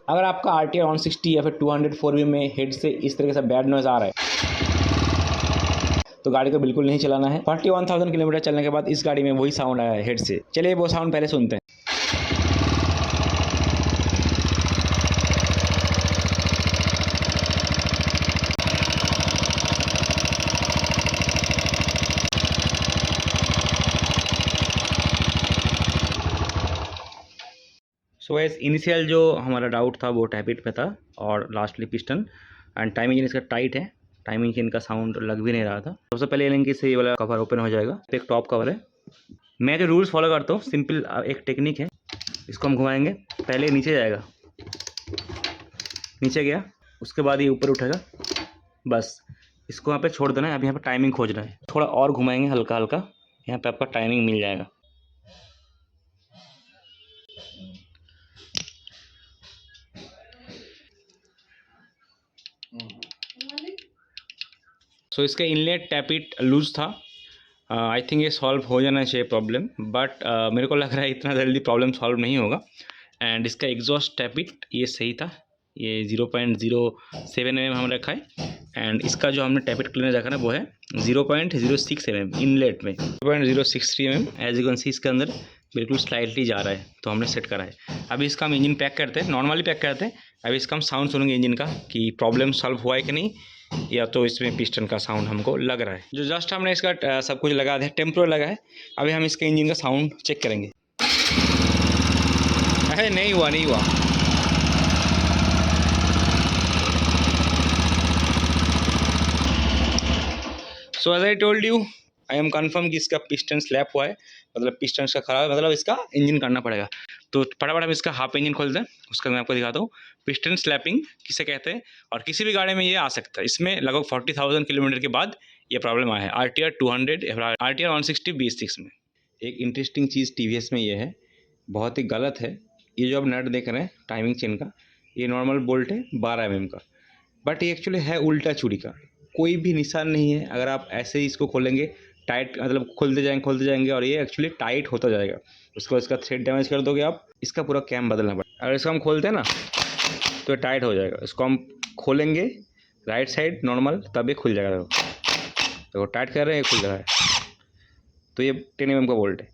अगर आपका RTR 160 या फिर 204 में हेड से इस तरीके से बैड नॉइज़ आ रहा है तो गाड़ी को बिल्कुल नहीं चलाना है। 41,000 किलोमीटर चलने के बाद इस गाड़ी में वही साउंड आया है हेड से। चलिए वो साउंड पहले सुनते हैं। सो एस इनिशियल जो हमारा डाउट था वो टैपिट पे था और lastly piston and time engine इसका टाइट है। टाइम इंजन का साउंड लग भी नहीं रहा था। सबसे पहले लेंगे से ये वाला कवर ओपन हो जाएगा। एक टॉप कवर है। मैं जो रूल्स फॉलो करता हूँ, सिंपल एक टेक्निक है। इसको हम घुमाएंगे, पहले नीचे जाएगा, नीचे गया, उसके बाद ये ऊपर उठेगा। बस इसको यहाँ पे छोड़ देना है। अब यहाँ पे टाइमिंग खोजना है। थोड़ा और घुमाएंगे हल्का हल्का, यहाँ पे आपका टाइमिंग मिल जाएगा। सो इसका इनलेट टैपिट लूज था। आई थिंक ये सॉल्व हो जाना चाहिए प्रॉब्लम, बट मेरे को लग रहा है इतना जल्दी प्रॉब्लम सॉल्व नहीं होगा। एंड इसका एग्जॉस्ट टैपिट ये सही था। ये 0.07 mm हम रखा है। एंड इसका जो हमने टैपिट क्लीनर रखा ना वो है 0.06 mm इनलेट में 0.063 mm। As you can see इसके अंदर बिल्कुल स्लाइटली जा रहा है, तो हमने सेट करा है। अभी इसका हम इंजन पैक करते हैं, नॉर्मली पैक करते हैं। अभी इसका हम साउंड सुनेंगे इंजन का कि प्रॉब्लम सॉल्व हुआ है कि नहीं, या तो इसमें पिस्टन का साउंड हमको लग रहा है। जो जस्ट हमने इसका सब कुछ लगा दिया, टेम्परो लगा है। अभी हम इसके इंजन का साउंड चेक करेंगे। अरे नहीं हुआ, नहीं हुआ। So as I told you, I am confirm कि इसका पिस्टन स्लैप हुआ है, मतलब पिस्टन का खराब है, मतलब इसका इंजन करना पड़ेगा। तो फटाफट हम इसका हाफ इंजन खोलते हैं, उसका मैं आपको दिखाता हूँ पिस्टन स्लैपिंग किसे कहते हैं। और किसी भी गाड़ी में ये आ सकता है। इसमें लगभग 40,000 किलोमीटर के बाद ये प्रॉब्लम आया है। RTR 200 या RTR 160 B6 में। एक इंटरेस्टिंग चीज़ TVS में ये है, बहुत ही गलत है। ये जो आप नट देख रहे हैं टाइमिंग चेन का, ये नॉर्मल बोल्ट है 12 mm का, बट ये एक्चुअली है उल्टा चूड़ी का। कोई भी निशान नहीं है। अगर आप ऐसे ही इसको खोलेंगे, टाइट मतलब खोलते जाएंगे और ये एक्चुअली टाइट होता जाएगा। उसको इसका थ्रेड डैमेज कर दोगे आप, इसका पूरा कैम बदलना पड़ेगा। अगर इसको हम खोलते हैं ना तो ये टाइट हो जाएगा। इसको हम खोलेंगे राइट साइड नॉर्मल, तब ये खुल जाएगा। देखो टाइट कर रहे हैं, ये खुल रहा है। तो ये 10 mm का बोल्ट है।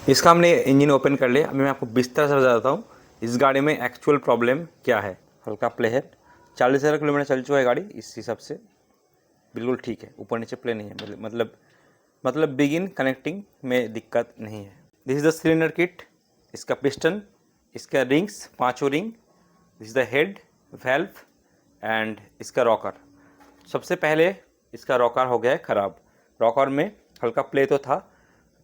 इसका हमने इंजन ओपन कर लिया। अभी मैं आपको बिस्तर से बताता हूँ इस गाड़ी में एक्चुअल प्रॉब्लम क्या है। हल्का प्ले है, 40,000 किलोमीटर चल चुका है गाड़ी, इस हिसाब से बिल्कुल ठीक है। ऊपर नीचे प्ले नहीं है, मतलब बिगिन कनेक्टिंग में दिक्कत नहीं है। This is the cylinder kit. इसका पिस्टन, इसका rings, 5 ring, this is the head, valve and इसका रॉकर। सबसे पहले इसका रॉकर हो गया है ख़राब। रॉकर में हल्का प्ले तो था,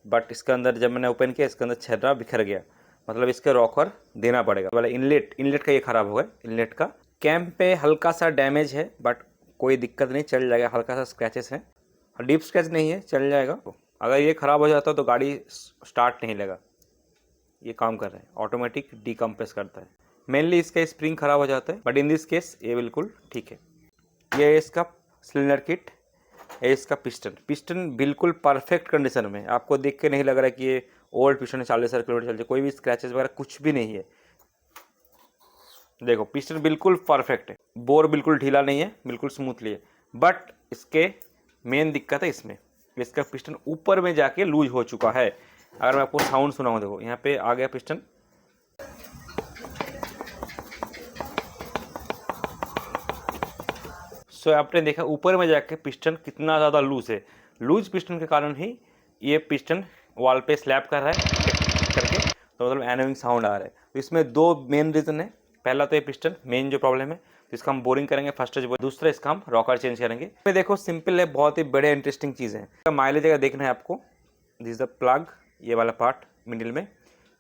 बट इसके अंदर जब मैंने ओपन किया इसके अंदर छर्रा बिखर गया। मतलब इसका रॉकर देना पड़ेगा। वाला इनलेट का ये ख़राब हो गया। इनलेट का कैम पे हल्का सा डैमेज है, बट कोई दिक्कत नहीं, चल जाएगा। हल्का सा स्क्रैचेस है, डीप स्क्रैच नहीं है, चल जाएगा। अगर ये ख़राब हो जाता तो गाड़ी स्टार्ट नहीं लेगा। ये काम कर रहा है, ऑटोमेटिक डीकम्प्रेस करता है। मेनली इसका स्प्रिंग ख़राब हो जाता है, बट इन दिस केस ये बिल्कुल ठीक है। ये इसका सिलेंडर किट, ये इसका पिस्टन बिल्कुल परफेक्ट कंडीशन में। आपको देख के नहीं लग रहा है कि ये ओल्ड पिस्टन है, 40,000 किलोमीटर चल जाए। कोई भी स्क्रैचेस वगैरह कुछ भी नहीं है। देखो पिस्टन बिल्कुल परफेक्ट है। बोर बिल्कुल ढीला नहीं है, बिल्कुल स्मूथली है। बट इसके मेन दिक्कत है इसमें, इसका पिस्टन ऊपर में जाके लूज हो चुका है। अगर मैं आपको साउंड सुनाऊँ, देखो यहाँ पे आ गया पिस्टन। सो आपने देखा ऊपर में जाके पिस्टन कितना ज़्यादा लूज है। लूज पिस्टन के कारण ही ये पिस्टन वॉल पे स्लैप कर रहा है करके, तो मतलब एनोइंग साउंड आ रहा है। तो इसमें 2 मेन रीज़न है। पहला तो ये पिस्टन मेन जो प्रॉब्लम है, तो इसका हम बोरिंग करेंगे फर्स्ट। दूसरा इसका हम रॉकर चेंज करेंगे। इसमें देखो सिंपल है, बहुत ही बड़े इंटरेस्टिंग चीज़ है। माइलेज अगर देखना है आपको, दिस इज द प्लग, ये वाला पार्ट मिडिल में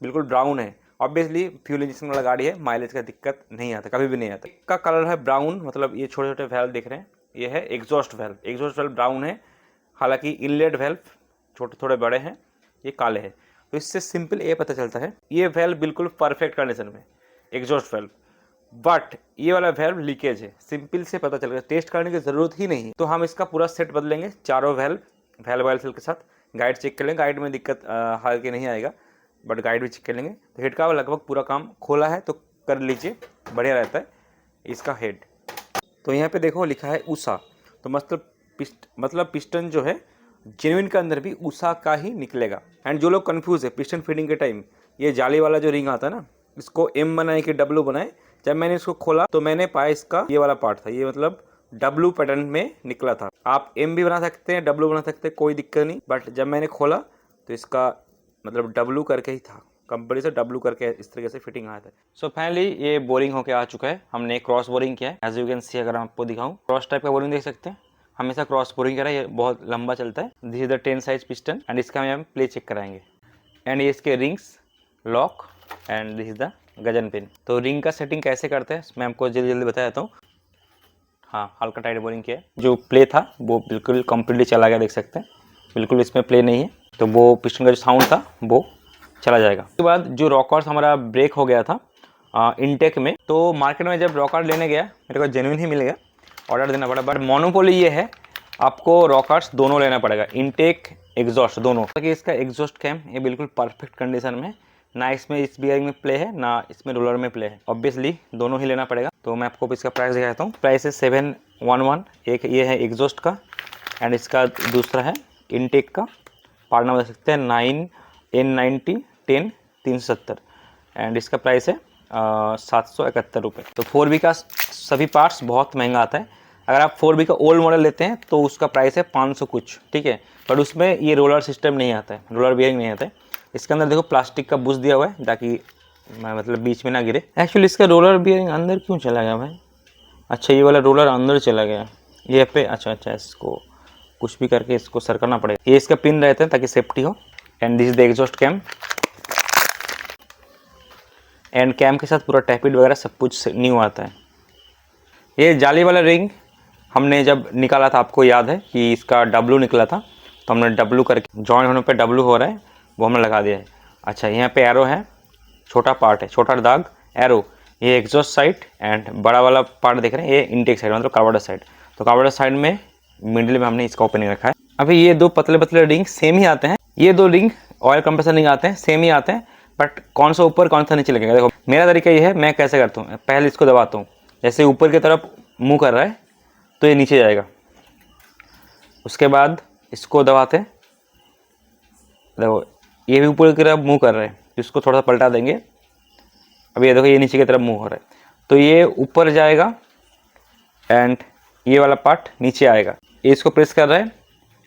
बिल्कुल ब्राउन है। ऑब्वियसली फ्यूल इंजेक्शन वाला गाड़ी है, माइलेज का दिक्कत नहीं आता, कभी भी नहीं आता। का कलर है ब्राउन, मतलब ये छोटे छोटे वेल्व दिख रहे हैं, ये है exhaust valve. Exhaust valve brown है, हालांकि इनलेट वेल्व छोटे थोड़े बड़े हैं, ये काले हैं। तो इससे सिंपल ये पता चलता है ये वेल्व बिल्कुल परफेक्ट कंडीशन में, एग्जॉस्ट वेल्व। बट ये वाला वेल्व लीकेज है, सिंपल से पता चल गया, टेस्ट करने की ज़रूरत ही नहीं। तो हम इसका पूरा सेट बदलेंगे, चारों वेल्व ऑयल फिल के साथ। गाइड चेक कर लेंगे, गाइड में दिक्कत हाल के नहीं आएगा, बट गाइड भी चेक कर लेंगे। तो हेड का लगभग पूरा काम खोला है, तो कर लीजिए बढ़िया रहता है इसका हेड। तो यहाँ पे देखो लिखा है उषा, तो मतलब पिस्टन जो है जेन्युइन के अंदर भी उषा का ही निकलेगा। एंड जो लोग कंफ्यूज है पिस्टन फिटिंग के टाइम, ये जाली वाला जो रिंग आता है ना, इसको एम बनाए कि डब्लू बनाए, जब मैंने इसको खोला तो मैंने पाया इसका ये वाला पार्ट था, ये मतलब डब्लू पैटर्न में निकला था। आप एम भी बना सकते हैं, डब्लू बना सकते हैं, कोई दिक्कत नहीं, बट जब मैंने खोला तो इसका मतलब डब्लू करके ही था, कंपनी से डब्लू करके इस तरीके से फिटिंग आया था। सो फाइनली ये बोरिंग होके आ चुका है, हमने क्रॉस बोरिंग किया है। एज यू कैन सी, अगर आपको दिखाऊं, क्रॉस टाइप का बोरिंग देख सकते हैं, हमेशा क्रॉस बोरिंग करा, ये बहुत लंबा चलता है। This is the 10 size piston and इसका हम प्ले चेक कराएंगे। एंड ये इसके rings, lock and this is the Gajan pin. तो रिंग का सेटिंग कैसे करते हैं मैं आपको जल्दी जल्दी बता देता हूँ। हाँ, हल्का टाइट बोरिंग किया है। जो प्ले था वो बिल्कुल कम्प्लीटली चला गया, देख सकते हैं बिल्कुल इसमें प्ले नहीं है, तो वो पिस्टन का जो साउंड था वो चला जाएगा। उसके बाद जो रॉकर्स हमारा ब्रेक हो गया था इनटेक में, तो मार्केट में जब रॉकर लेने गया मेरे को जेन्युइन ही मिल गया, ऑर्डर देना पड़ा। बट मोनोपोली ये है, आपको रॉकर्स दोनों लेना पड़ेगा, इनटेक एग्जॉस्ट दोनों। ताकि इसका एग्जॉस्ट कैम ये बिल्कुल परफेक्ट कंडीशन में, ना इसमें इस बियरिंग में प्ले है ना इसमें रोलर में प्ले है, ऑब्वियसली दोनों ही लेना पड़ेगा। तो मैं आपको इसका प्राइस दिखाता हूँ। प्राइस है 711। एक ये है एग्जॉस्ट का एंड इसका दूसरा है इनटेक का। पार्ट नंबर देख सकते हैं 9N90 10 370 एंड इसका प्राइस है 771 रुपये। तो 4V का सभी पार्ट्स बहुत महंगा आता है। अगर आप 4V का ओल्ड मॉडल लेते हैं तो उसका प्राइस है 500 कुछ, ठीक है, बट उसमें ये रोलर सिस्टम नहीं आता है, रोलर बियरिंग नहीं आता है। इसके अंदर देखो प्लास्टिक का बुश दिया हुआ है ताकि मतलब बीच में ना गिरे। एक्चुअली इसका रोलर बियरिंग अंदर क्यों चला गया भाई? अच्छा, ये वाला रोलर अंदर चला गया ये पे। अच्छा, इसको कुछ भी करके इसको सर करना पड़ेगा। ये इसका पिन रहते हैं ताकि सेफ्टी हो। And this is the exhaust cam and cam के साथ पूरा टैपिड वगैरह सब कुछ न्यू आता है। ये जाली वाला रिंग हमने जब निकाला था, आपको याद है कि इसका डब्लू निकला था, तो हमने डब्लू करके जॉइन होने पे डब्लू हो रहा है वो हमने लगा दिया है। अच्छा, यहाँ पे एरो है, छोटा पार्ट है, छोटा दाग एरो, ये एग्जॉस्ट साइड एंड बड़ा वाला पार्ट देख रहे हैं ये इनटेक साइड मतलब कार्बोरेटर साइड। तो कार्बोरेटर साइड में मिडिल में हमने इसका ओपनिंग रखा है। अभी ये दो पतले पतले रिंग सेम ही आते हैं, ये दो रिंग ऑयल कंप्रेसर रिंग आते हैं, सेम ही आते हैं, बट कौन सा ऊपर कौन सा नीचे लगेगा। देखो मेरा तरीका ये है, मैं कैसे करता हूँ, पहले इसको दबाता हूँ, जैसे ऊपर की तरफ मुँह कर रहा है तो ये नीचे जाएगा। उसके बाद इसको दबाते हैं, देखो ये भी ऊपर की तरफ मुँह कर रहा है, इसको थोड़ा सा पलटा देंगे। अभी ये देखो ये नीचे की तरफ मुँह हो रहा है, तो ये ऊपर जाएगा एंड ये वाला पार्ट नीचे आएगा। ये इसको प्रेस कर रहा है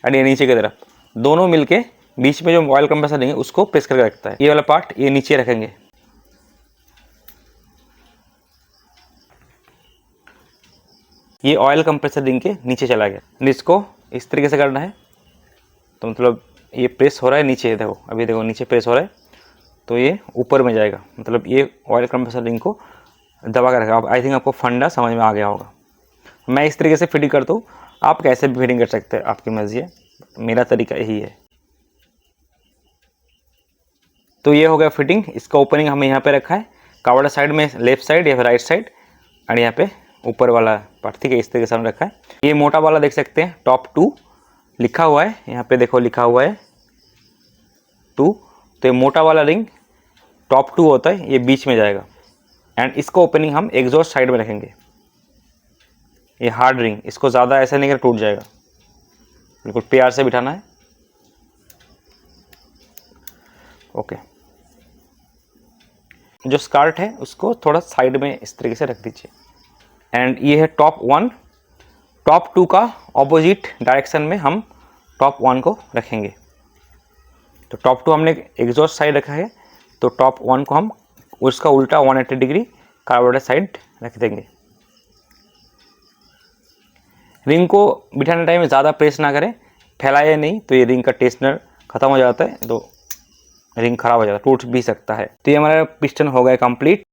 एंड ये नीचे की तरफ, दोनों मिलके बीच में जो ऑयल कंप्रेसर देंगे उसको प्रेस करके रखता है। ये वाला पार्ट ये नीचे रखेंगे, ये ऑयल कंप्रेसर रिंग के नीचे चला गया। इसको इस तरीके से करना है, तो मतलब ये प्रेस हो रहा है नीचे, देखो अभी देखो नीचे प्रेस हो रहा है, तो ये ऊपर में जाएगा, मतलब ये ऑयल कंप्रेसर रिंग को दबा कर रखा। आई थिंक आपको फंडा समझ में आ गया होगा। मैं इस तरीके से फिटिंग करता हूँ, आप कैसे भी फिटिंग कर सकते हैं, आपकी मर्जी है, मेरा तरीका यही है। तो ये हो गया फिटिंग। इसका ओपनिंग हमें यहाँ पे रखा है, कार्बोरेटर साइड में लेफ्ट साइड या फिर राइट साइड, एंड यहाँ पे ऊपर वाला पार्ट, ठीक है, इस तरीके से हमने रखा है। ये मोटा वाला देख सकते हैं टॉप 2 लिखा हुआ है, यहाँ पे देखो लिखा हुआ है 2, तो ये मोटा वाला रिंग टॉप 2 होता है, ये बीच में जाएगा। एंड इसको ओपनिंग हम एग्जॉस्ट साइड में रखेंगे। ये हार्ड रिंग, इसको ज़्यादा ऐसा नहीं कर टूट जाएगा, बिल्कुल प्यार से बिठाना है। ओके, जो स्कार्ट है उसको थोड़ा साइड में इस तरीके से रख दीजिए। एंड ये है टॉप 1, टॉप 2 का ऑपोजिट डायरेक्शन में हम टॉप 1 को रखेंगे। तो टॉप 2 हमने एग्जॉस्ट साइड रखा है, तो टॉप 1 को हम उसका उल्टा 180 डिग्री कार्बोरेटर साइड रख देंगे। रिंग को बिठाने टाइम ज़्यादा प्रेस ना करें, फैलाए नहीं तो ये रिंग का टेंशनर ख़त्म हो जाता है, तो रिंग ख़राब हो जाता है, टूट भी सकता है। तो ये हमारा पिस्टन हो गया कंप्लीट।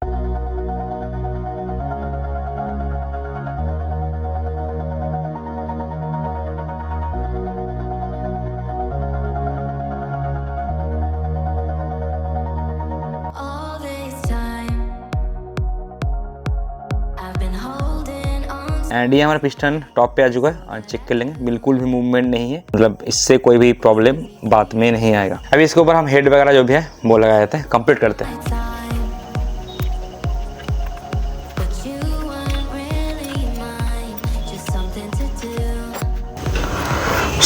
एंड ये हमारा पिस्टन टॉप पे आ चुका है, और चेक कर लेंगे, बिल्कुल भी मूवमेंट नहीं है, मतलब इससे कोई भी प्रॉब्लम बात में नहीं आएगा। अभी इसके ऊपर हम हेड वगैरह जो भी है वो लगा देते हैं, कंप्लीट करते हैं।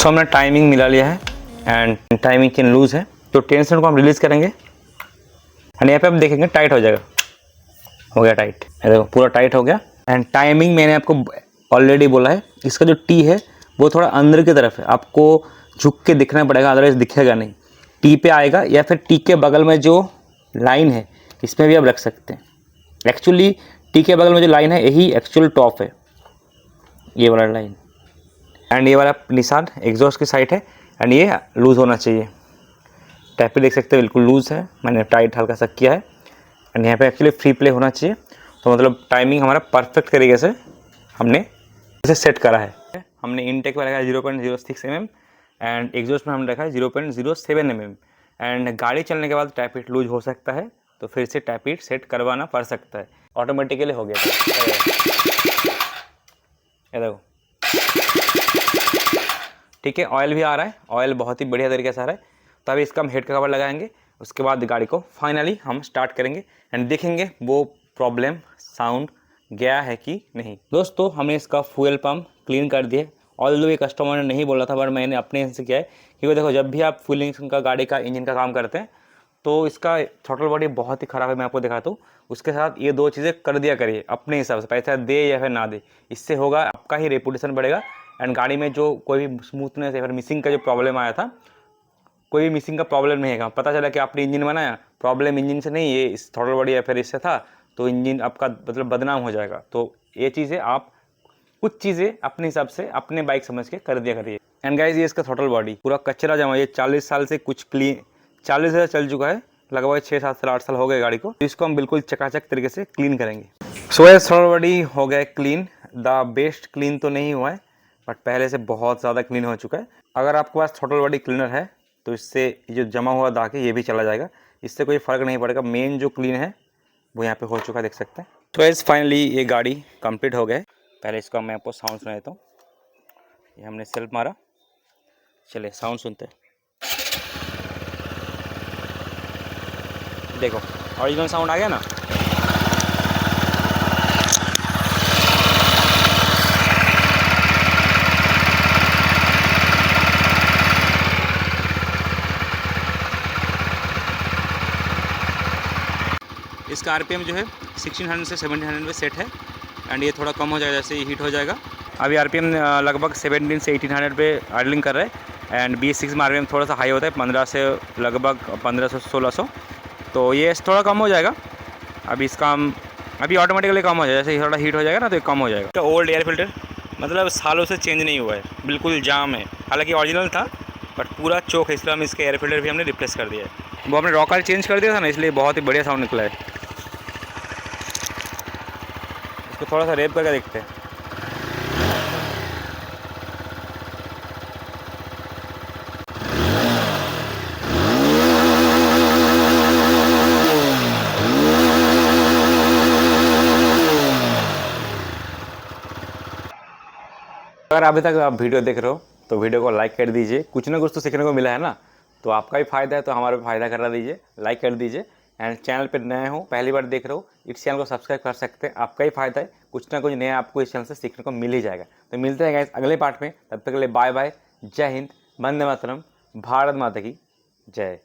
दोस्तों हमने टाइमिंग मिला लिया है एंड टाइमिंग चेन लूज़ है, तो टेंशन को हम रिलीज़ करेंगे एंड यहाँ पे आप देखेंगे टाइट हो जाएगा। हो गया टाइट, देखो पूरा टाइट हो गया। एंड टाइमिंग मैंने आपको ऑलरेडी बोला है, इसका जो टी है वो थोड़ा अंदर की तरफ है, आपको झुक के दिखना पड़ेगा, अदरवाइज दिखेगा नहीं। टी पे आएगा या फिर टी के बगल में जो लाइन है इसमें भी आप रख सकते हैं। एक्चुअली टी के बगल में जो लाइन है यही एक्चुअल टॉप है, ये वाला लाइन। एंड ये वाला निशान एग्जॉस्ट की साइड है एंड ये लूज़ होना चाहिए। टैप पे देख सकते हैं बिल्कुल लूज़ है, मैंने टाइट हल्का सा किया है। एंड यहाँ पे एक्चुअली फ्री प्ले होना चाहिए, तो मतलब टाइमिंग हमारा परफेक्ट तरीके से हमने इसे सेट करा है। हमने इनटेक में रखा है 0.06 mm एंड एग्जॉस्ट में हमने रखा है 0.07 mm। एंड गाड़ी चलने के बाद टैप इट लूज हो सकता है, तो फिर से टैप इट सेट करवाना पड़ सकता है। ऑटोमेटिकली हो गया ये देखो, ठीक है। ऑयल भी आ रहा है, ऑयल बहुत ही बढ़िया तरीके से आ रहा है। तो अभी इसका हम हेड का कवर लगाएंगे, उसके बाद गाड़ी को फाइनली हम स्टार्ट करेंगे एंड देखेंगे वो प्रॉब्लम साउंड गया है कि नहीं। दोस्तों हमने इसका फ्यूल पम्प क्लीन कर दिया। ऑल्दो ये कस्टमर ने नहीं बोला था, पर मैंने अपने हिस्से से किया है, क्योंकि देखो जब भी आप फ्यूलिंग का गाड़ी का इंजन का काम करते हैं तो इसका थ्रॉटल बॉडी बहुत ही ख़राब है, मैं आपको दिखाता हूँ। उसके साथ ये दो चीज़ें कर दिया करिए अपने हिसाब से, पैसा दे या फिर ना दे, इससे होगा आपका ही रेपुटेशन बढ़ेगा। एंड गाड़ी में जो कोई भी स्मूथनेस या फिर मिसिंग का जो प्रॉब्लम आया था, कोई भी मिसिंग का प्रॉब्लम नहीं है। पता चला कि आपने इंजन बनाया, प्रॉब्लम इंजन से नहीं, ये इस थ्रॉटल बॉडी या फिर इससे था, तो इंजन आपका मतलब बदनाम हो जाएगा। तो ये चीज़ें आप कुछ चीज़ें अपने हिसाब से अपने बाइक समझ के कर दिया करिए। एंड गाइस ये इसका थ्रॉटल बॉडी पूरा कचरा जमा, ये 40 साल से कुछ क्लीन, 40 साल चल चुका है, लगभग 6-7 साल 8 साल हो गए गाड़ी को। तो इसको हम बिल्कुल चकाचक तरीके से क्लीन करेंगे। सो ये थ्रॉटल बॉडी हो गया क्लीन। द बेस्ट क्लीन तो नहीं हुआ है, बट पहले से बहुत ज़्यादा क्लीन हो चुका है। अगर आपके पास थ्रॉटल बॉडी क्लीनर है तो इससे जो जमा हुआ दाग है ये भी चला जाएगा, इससे कोई फ़र्क नहीं पड़ेगा। मेन जो क्लीन है वो यहाँ पे हो चुका है, देख सकते हैं। तो इस फाइनली ये गाड़ी कंप्लीट हो गए। पहले इसका मैं आपको साउंड सुना देता हूँ। ये हमने सेल्फ मारा, चलिए साउंड सुनते हैं। देखो ओरिजिनल साउंड आ गया ना। इसका आरपीएम जो है 1600 से 1700 पे सेट है एंड ये थोड़ा कम हो जाएगा जैसे ये हीट हो जाएगा। अभी आरपीएम लगभग 17 से 1800 पे आइडलिंग कर रहा है एंड BS6 में आरपीएम थोड़ा सा हाई होता है, 15 से लगभग 1500-1600, तो ये थोड़ा कम हो जाएगा। अभी इसका हम अभी ऑटोमेटिकली कम हो जाएगा, जैसे थोड़ा हीट हो जाएगा ना तो ये कम हो जाएगा। ओल्ड एयर फिल्टर मतलब सालों से चेंज नहीं हुआ है, बिल्कुल जाम है। हालांकि ओरिजिनल था बट पूरा चौक है, इसलिए हम इसके एयर फिल्टर भी हमने रिप्लेस कर दिया है। वो हमने रॉकर चेंज कर दिया था ना, इसलिए बहुत ही बढ़िया साउंड निकला है। इसको थोड़ा सा रेप करके देखते हैं। अगर अभी तक आप वीडियो देख रहे हो तो वीडियो को लाइक कर दीजिए, कुछ ना कुछ तो सीखने को मिला है ना, तो आपका भी फ़ायदा है तो हमारा भी फ़ायदा करा दीजिए, लाइक कर दीजिए। एंड चैनल पर नए हो, पहली बार देख रहे हो, इस चैनल को सब्सक्राइब कर सकते हैं, आपका ही फ़ायदा है, कुछ ना कुछ नया आपको इस चैनल से सीखने को मिल ही जाएगा। तो मिलते हैं गाइस अगले पार्ट में, तब तक के लिए बाय बाय, जय हिंद, वंदे मातरम, भारत माता की जय।